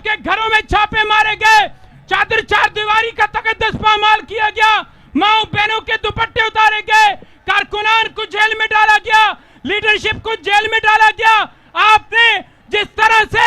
के घरों में छापे मारे गए, चादर चार दीवारी का तकद्दस पामाल किया गया, माओ बहनों के दुपट्टे उतारे गए, कारकुनान को जेल में डाला गया, लीडरशिप को जेल में डाला गया। आपने जिस तरह से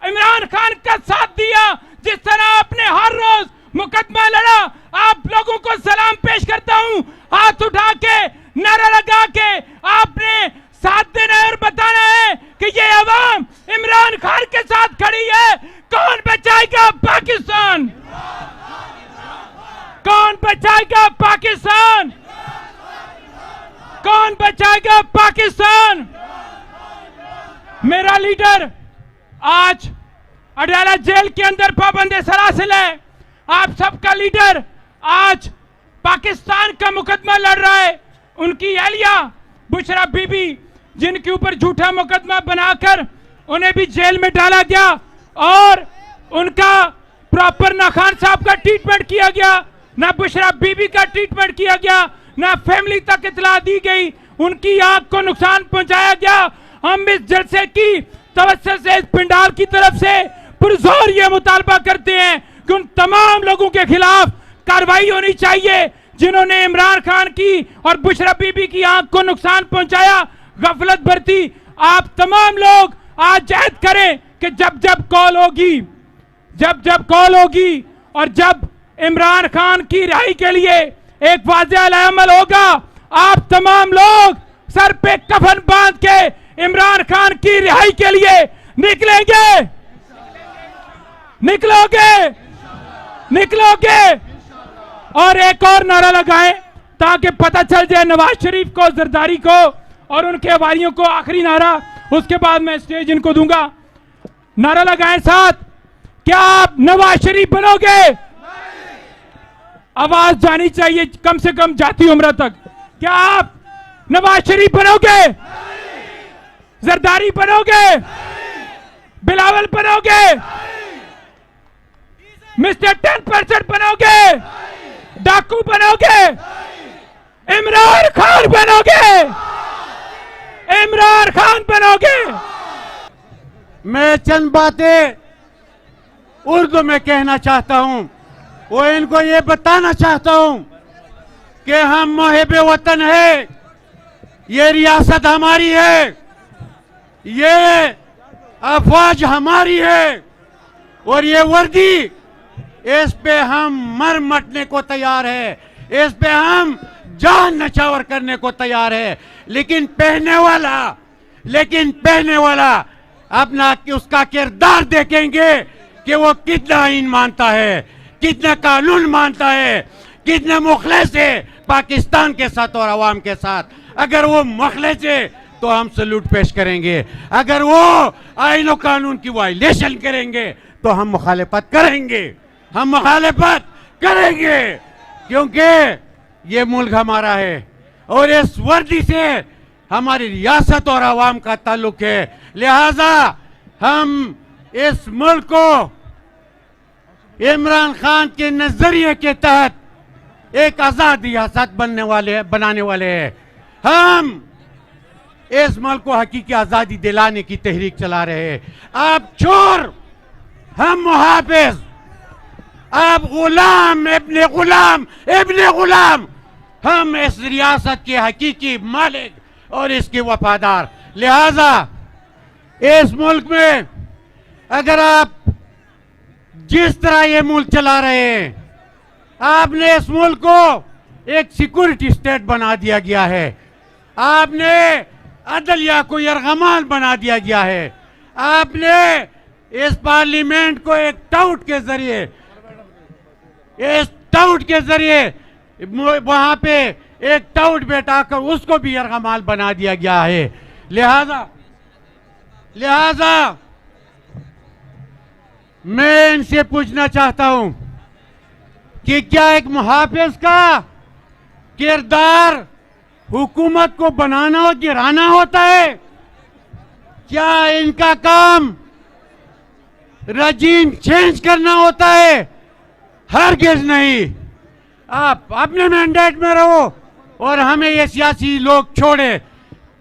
इमरान खान का साथ दिया, जिस तरह आपने हर रोज मुकदमा लड़ा, आप लोगों को सलाम पेश करता हूं। हाथ उठा के, नारा लगा के आपने साथ देना है और बताना है कि ये अवाम इमरान खान के साथ खड़ी है। कौन बचाएगा पाकिस्तान? कौन बचाएगा पाकिस्तान? कौन बचाएगा पाकिस्तान? मेरा लीडर आज अडयाला जेल के अंदर पाबंद सरासिल है। आप सबका लीडर आज पाकिस्तान का मुकदमा लड़ रहा है। उनकी अहलिया बुशरा बीबी, जिनके ऊपर झूठा मुकदमा बनाकर उन्हें भी जेल में डाला गया और उनका प्रॉपर ना खान साहब का ट्रीटमेंट किया गया, ना बुशरा बीबी का ट्रीटमेंट किया गया, ना फैमिली तक इतला दी गई, उनकी आंख को नुकसान पहुंचाया गया। हम इस जलसे की तवज्जो से इस पिंडाल की तरफ से पुरजोर ये मुतालबा करते हैं कि उन तमाम लोगों के खिलाफ कार्रवाई होनी चाहिए जिन्होंने इमरान खान की और बुशरा बीबी की आंख को नुकसान पहुंचाया, गफलत बरती। आप तमाम लोग आज अहद करें कि जब जब कॉल होगी, जब जब कॉल होगी और जब इमरान खान की रिहाई के लिए एक वाज़ेह अमल होगा, आप तमाम लोग सर पे कफन बांध के इमरान खान की रिहाई के लिए निकलेंगे। निकलोगे? निकलोगे? और एक और नारा लगाएं ताकि पता चल जाए नवाज शरीफ को, जरदारी को और उनके वारियों को। आखिरी नारा, उसके बाद मैं स्टेज इनको दूंगा। नारा लगाएं साथ, क्या आप नवाज शरीफ बनोगे? आवाज जानी चाहिए कम से कम जाती उम्र तक। क्या आप नवाज शरीफ बनोगे? जरदारी बनोगे? बिलावल बनोगे? मिस्टर 10% बनोगे? डाकू बनोगे? इमरान खान बनोगे? इमरान खान बनोगे? मैं चंद बातें उर्दू में कहना चाहता हूं। वो इनको ये बताना चाहता हूं कि हम मुहिब वतन है, ये रियासत हमारी है, ये अफवाज हमारी है और ये वर्दी, इस पे हम मर मटने को तैयार है, इस पे हम जान नछावर करने को तैयार है। लेकिन पहने वाला अपना उसका किरदार देखेंगे कि वो कितना आईन मानता है, कितना कानून मानता है, कितना मुखलिस है पाकिस्तान के साथ और अवाम के साथ। अगर वो मुखलिस है तो हम सल्यूट पेश करेंगे, अगर वो आईन और कानून की वायलेशन करेंगे तो हम मुखालिफत करेंगे, हम मुखालिफत करेंगे, क्योंकि ये मुल्क हमारा है और इस वर्दी से हमारी रियासत और अवाम का ताल्लुक है। लिहाजा हम इस मुल्क को इमरान खान के नजरिए के तहत एक आजाद रियासत बनाने वाले हैं। हम इस मुल्क को हकीकी आजादी दिलाने की तहरीक चला रहे हैं। आप चोर, हम मुहाफिज, आप गुलाम, इब्ने गुलाम, इब्ने गुलाम। हम इस रियासत के हकीकी मालिक और इसके वफादार। लिहाजा इस मुल्क में अगर आप जिस तरह ये मुल्क चला रहे हैं, आपने इस मुल्क को एक सिक्योरिटी स्टेट बना दिया गया है, आपने अदलिया को यरगमान बना दिया गया है, आपने इस पार्लियामेंट को एक टाउट के जरिए वहां पे एक टाउट बैठाकर उसको भी यरगमाल बना दिया गया है। लिहाजा मैं इनसे पूछना चाहता हूं कि क्या एक मुहाफिज का किरदार हुकूमत को बनाना और गिराना होता है? क्या इनका काम रजीम चेंज करना होता है? हरगिज़ नहीं। आप अपने मैंडेट में रहो और हमें ये सियासी लोग छोड़े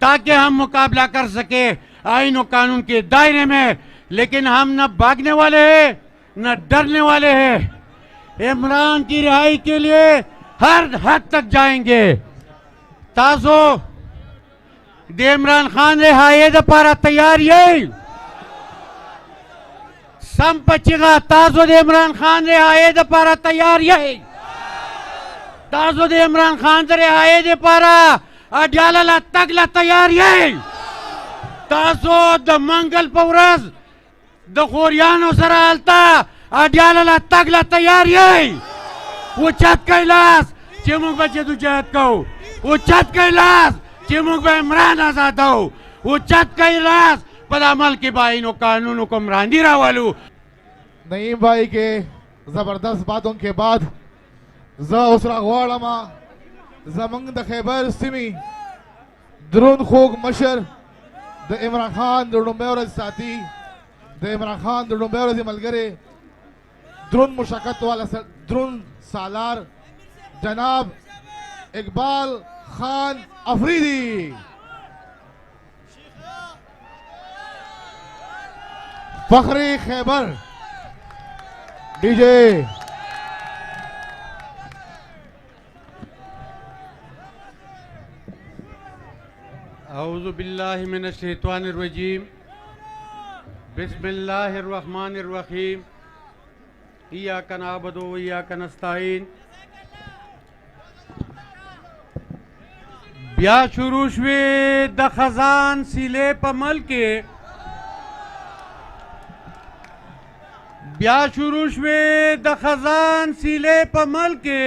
ताकि हम मुकाबला कर सके आईन और कानून के दायरे में। लेकिन हम न भागने वाले हैं न डरने वाले हैं। इमरान की रिहाई के लिए हर हद तक जाएंगे। ताजो दे इमरान खान रिहाई दपारा तैयार यही संपचिगा। ताजो दे इमरान खान रिहाई दपारा तैयार यही। ताजो दे इमरान खान रिहाई दपारा अड्याला तगला तैयार यही। ताजो द मंगल पौरस द खोरियानो सरा अलता अड्याला तगला तैयार यही। उच्चत कैलाश चिमुक बचे दुजहत कहो। उच्चत कैलाश चिमुक बे इमरान आजाद हो। उच्चत कैलाश पदामल के बाइनो कानून को इमरानी रावालू। नईम भाई के जबरदस्त बातों के बाद उसरा गवाड़मा जमंग द खैबर सिमी द्रोन खोग मशर द इमरान खान दुडुम्बेवर साथी द इमरान खान दुडुम्बेवर मलगरे द्रोन मुशक्कत वाला द्रोन सालार जनाब इकबाल खान अफरीदी। फखरी खैबर डीजे औज़ु बिल्लाहि मिनश शैतानिर रजीम बिस्मिल्लाहिर रहमानिर रहीम इय्याका नअबुदु व इय्याका नस्तईन। ब्या शुरूशवे द खजान सिले पमल के ब्या शुरूशवे द खजान सिले पमल के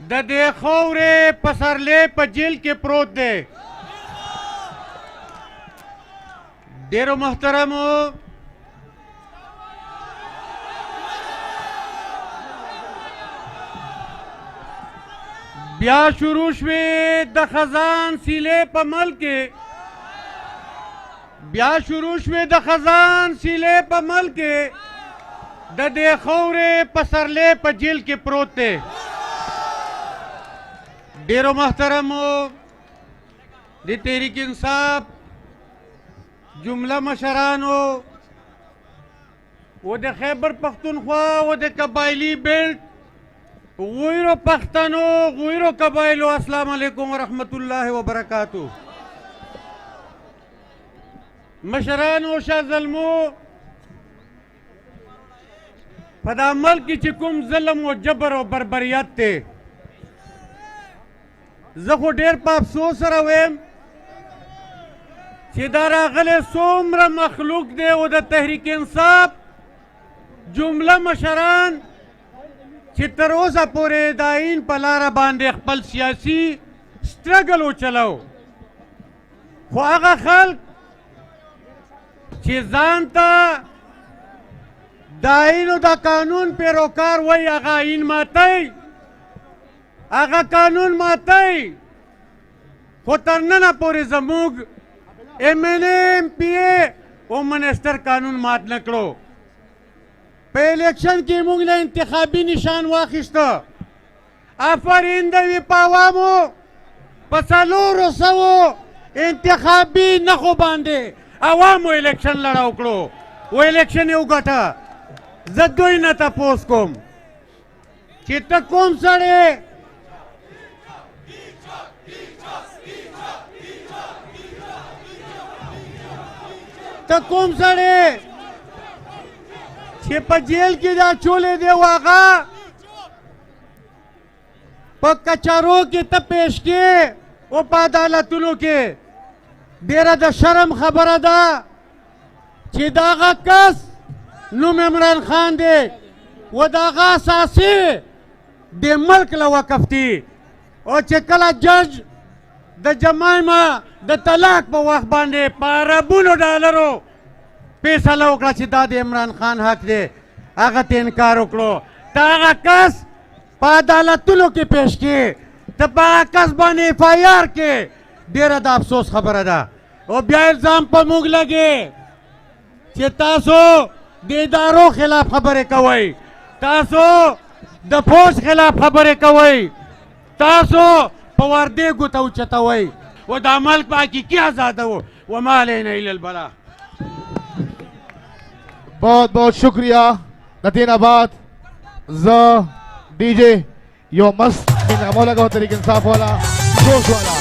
द देखौरे पसरले पजेल के प्रोत दे। डेरो मोहतरम ब्या शुरूशवे द खजान सिले पमल के ब्या शुरूशवे द खजान सिले पमल के द देखौरे पसरले पजेल के प्रोते। डेरो मोहतरम दे तहरीक इंसाफ जुमला मशरानो वो दे खैबर पख्तूनख्वा वो दे कबायली बेल्ट गुइरो पख्तनो गुइरो कबायलो अस्सलाम वालेकुम व रहमतुल्लाहि व बरकातुहू। मशरानो शाह ज़ल्मो फदामल की चिकुम ज़ल्म व जबर व बरबरियत थे ज़खो डेर पाप अफसोस रवेम चिदारा गले सोमरा मखलूक दे वो द तहरीक इंसाफ जुमला मशरान चितरोजा पूरे दाइन पलारा बांधे खपल सियासी स्ट्रगल हो चलाओ ख्वागा खल्क चिजानता दाइनो दा कानून पेरोकार वही आगा इन मातई आगा कानून मातई खोतरना पूरे जमूग एमएलए एमपीए ओ मिनिस्टर कानून मात नकड़ो पे इलेक्शन की मुंगले इंतखाबी निशान वाखिश्ता आफरिंदवी पावामो पसालोरो सवो इंतखाबी नखो बांधे आवामो इलेक्शन लड़ाओ करो वो इलेक्शन उगटा जद्दोई न तपोस कोम चित्त कोम सड़े तकोम सड़े छिप जेल की जा चोले दे वागा पक्का चारों के तपेश के वो पादालतुलों के देरा द शर्म खबर अदा चिदागा कस नुम इमरान खान दे वो दागा सासी दे मल्क लवा कफ्ती और चकला जज द जमाइमा द तलाक पर वक्त बांधे पाराबुलो डॉलरो पैसा लौकड़ा चिदा दे इमरान खान हक दे आगत इनकार उकड़ो तागा कस पादालतुलों के पेश के तपा कस बने एफआईआर के डेरा दा अफसोस खबर अदा और ब्या इल्जाम पर मुंग लगे चितासो देदारों खिलाफ खबरें कवई तासो द फौज खिलाफ खबरें कवई तासो पवारदे गुताऊ चतावई वो दामल बाकी क्या ज्यादा वो माले नहीं ललबला। बहुत बहुत शुक्रिया। नतीनाबाद ज डीजे यो मस्त इन अमोला का तरीके इंसाफ वाला जोश वाला